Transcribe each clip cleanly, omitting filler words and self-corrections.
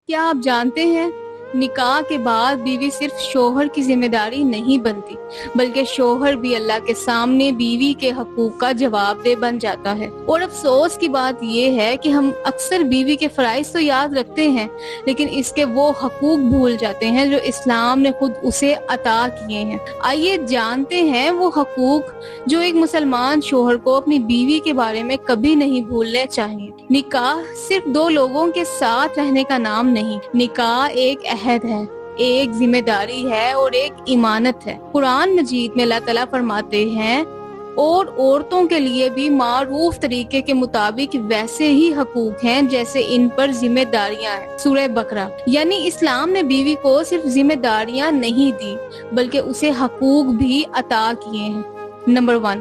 کیا آپ جانتے ہیں نکاح کے بعد بیوی صرف شوہر کی ذمہ داری نہیں بنتی بلکہ شوہر بھی اللہ کے سامنے بیوی کے حقوق کا جواب دہ بن جاتا ہے۔ اور افسوس کی بات یہ ہے کہ ہم اکثر بیوی کے فرائض تو یاد رکھتے ہیں لیکن اس کے وہ حقوق بھول جاتے ہیں جو اسلام نے خود اسے عطا کیے ہیں۔ آئیے جانتے ہیں وہ حقوق جو ایک مسلمان شوہر کو اپنی بیوی کے بارے میں کبھی نہیں بھولنے چاہیے۔ نکاح صرف دو لوگوں کے ساتھ رہنے کا نام نہیں، نکاح ایک عہد ہے، ایک ذمہ داری ہے اور ایک امانت ہے۔ قرآن مجید میں اللہ تعالیٰ فرماتے ہیں اور عورتوں کے لیے بھی معروف طریقے کے مطابق ویسے ہی حقوق ہیں جیسے ان پر ذمہ داریاں ہیں۔ سورہ بقرہ۔ یعنی اسلام نے بیوی کو صرف ذمہ داریاں نہیں دی بلکہ اسے حقوق بھی عطا کیے ہیں۔ نمبر 1،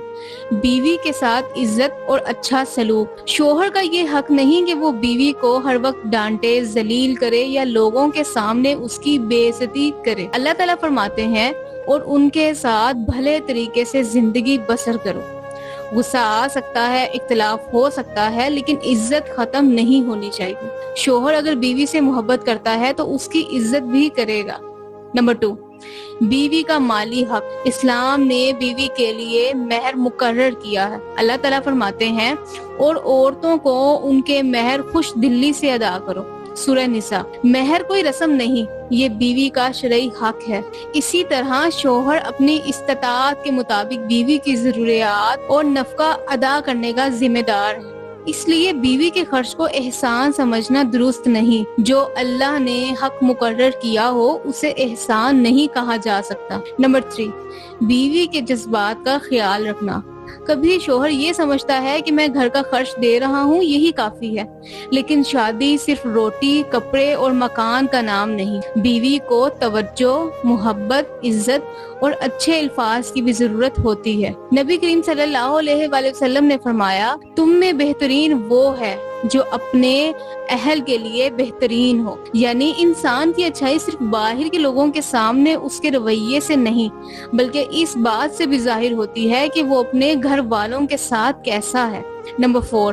بیوی کے ساتھ عزت اور اچھا سلوک۔ شوہر کا یہ حق نہیں کہ وہ بیوی کو ہر وقت ڈانٹے، ذلیل کرے یا لوگوں کے سامنے اس کی بے عزتی کرے۔ اللہ تعالیٰ فرماتے ہیں اور ان کے ساتھ بھلے طریقے سے زندگی بسر کرو۔ غصہ آ سکتا ہے، اختلاف ہو سکتا ہے لیکن عزت ختم نہیں ہونی چاہیے۔ شوہر اگر بیوی سے محبت کرتا ہے تو اس کی عزت بھی کرے گا۔ نمبر 2، بیوی کا مالی حق۔ اسلام نے بیوی کے لیے مہر مقرر کیا ہے۔ اللہ تعالیٰ فرماتے ہیں اور عورتوں کو ان کے مہر خوش دلی سے ادا کرو۔ سورہ نساء۔ مہر کوئی رسم نہیں، یہ بیوی کا شرعی حق ہے۔ اسی طرح شوہر اپنی استطاعت کے مطابق بیوی کی ضروریات اور نفقہ ادا کرنے کا ذمہ دار ہے۔ اس لیے بیوی کے خرچ کو احسان سمجھنا درست نہیں۔ جو اللہ نے حق مقرر کیا ہو اسے احسان نہیں کہا جا سکتا۔ نمبر 3، بیوی کے جذبات کا خیال رکھنا۔ کبھی شوہر یہ سمجھتا ہے کہ میں گھر کا خرچ دے رہا ہوں یہی کافی ہے، لیکن شادی صرف روٹی، کپڑے اور مکان کا نام نہیں۔ بیوی کو توجہ، محبت، عزت اور اچھے الفاظ کی بھی ضرورت ہوتی ہے۔ نبی کریم صلی اللہ علیہ وآلہ وسلم نے فرمایا، تم میں بہترین وہ ہے جو اپنے اہل کے لیے بہترین ہو۔ یعنی انسان کی اچھائی صرف باہر کے لوگوں کے سامنے اس کے رویے سے نہیں بلکہ اس بات سے بھی ظاہر ہوتی ہے کہ وہ اپنے گھر والوں کے ساتھ کیسا ہے۔ نمبر 4،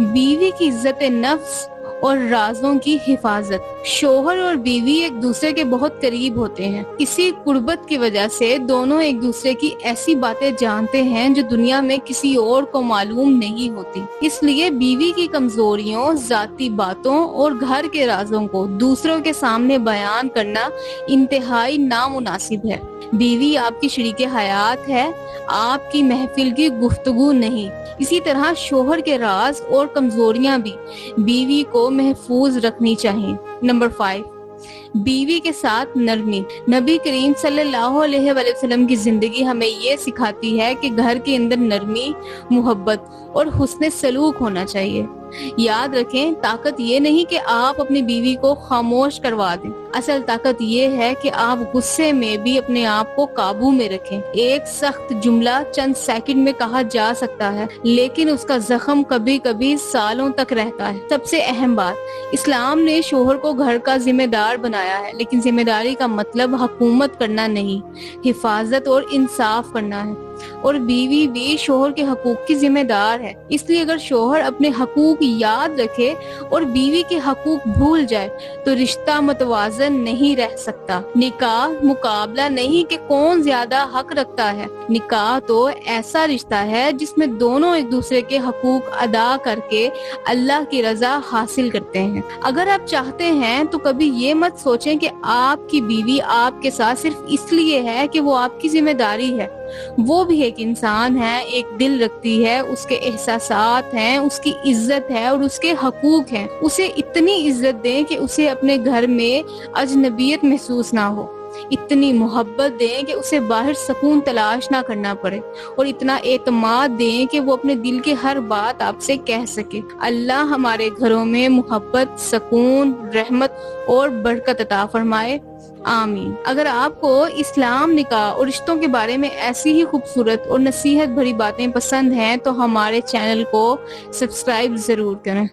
بیوی کی عزت نفس اور رازوں کی حفاظت۔ شوہر اور بیوی ایک دوسرے کے بہت قریب ہوتے ہیں۔ اسی قربت کی وجہ سے دونوں ایک دوسرے کی ایسی باتیں جانتے ہیں جو دنیا میں کسی اور کو معلوم نہیں ہوتی۔ اس لیے بیوی کی کمزوریوں، ذاتی باتوں اور گھر کے رازوں کو دوسروں کے سامنے بیان کرنا انتہائی نامناسب ہے۔ بیوی آپ کی شریک حیات ہے، آپ کی محفل کی گفتگو نہیں۔ اسی طرح شوہر کے راز اور کمزوریاں بھی بیوی کو محفوظ رکھنی چاہیے۔ نمبر 5، بیوی کے ساتھ نرمی۔ نبی کریم صلی اللہ علیہ وآلہ وسلم کی زندگی ہمیں یہ سکھاتی ہے کہ گھر کے اندر نرمی، محبت اور حسن سلوک ہونا چاہیے۔ یاد رکھیں، طاقت یہ نہیں کہ آپ اپنی بیوی کو خاموش کروا دیں، اصل طاقت یہ ہے کہ آپ غصے میں بھی اپنے آپ کو قابو میں رکھیں۔ ایک سخت جملہ چند سیکنڈ میں کہا جا سکتا ہے لیکن اس کا زخم کبھی کبھی سالوں تک رہتا ہے۔ سب سے اہم بات، اسلام نے شوہر کو گھر کا ذمہ دار بنایا ہے لیکن ذمہ داری کا مطلب حکومت کرنا نہیں، حفاظت اور انصاف کرنا ہے۔ اور بیوی بھی شوہر کے حقوق کی ذمہ دار ہے۔ اس لیے اگر شوہر اپنے حقوق یاد رکھے اور بیوی کے حقوق بھول جائے تو رشتہ متوازن نہیں رہ سکتا۔ نکاح مقابلہ نہیں کہ کون زیادہ حق رکھتا ہے، نکاح تو ایسا رشتہ ہے جس میں دونوں ایک دوسرے کے حقوق ادا کر کے اللہ کی رضا حاصل کرتے ہیں۔ اگر آپ چاہتے ہیں تو کبھی یہ مت سوچیں کہ آپ کی بیوی آپ کے ساتھ صرف اس لیے ہے کہ وہ آپ کی ذمہ داری ہے۔ وہ بھی ایک انسان ہے، ایک دل رکھتی ہے، اس کے احساسات ہیں، اس کی عزت ہے اور اس کے حقوق ہیں۔ اسے اتنی عزت دیں کہ اسے اپنے گھر میں اجنبیت محسوس نہ ہو، اتنی محبت دیں کہ اسے باہر سکون تلاش نہ کرنا پڑے، اور اتنا اعتماد دیں کہ وہ اپنے دل کی ہر بات آپ سے کہہ سکے۔ اللہ ہمارے گھروں میں محبت، سکون، رحمت اور برکت عطا فرمائے، آمین۔ اگر آپ کو اسلام، نکاح اور رشتوں کے بارے میں ایسی ہی خوبصورت اور نصیحت بھری باتیں پسند ہیں تو ہمارے چینل کو سبسکرائب ضرور کریں۔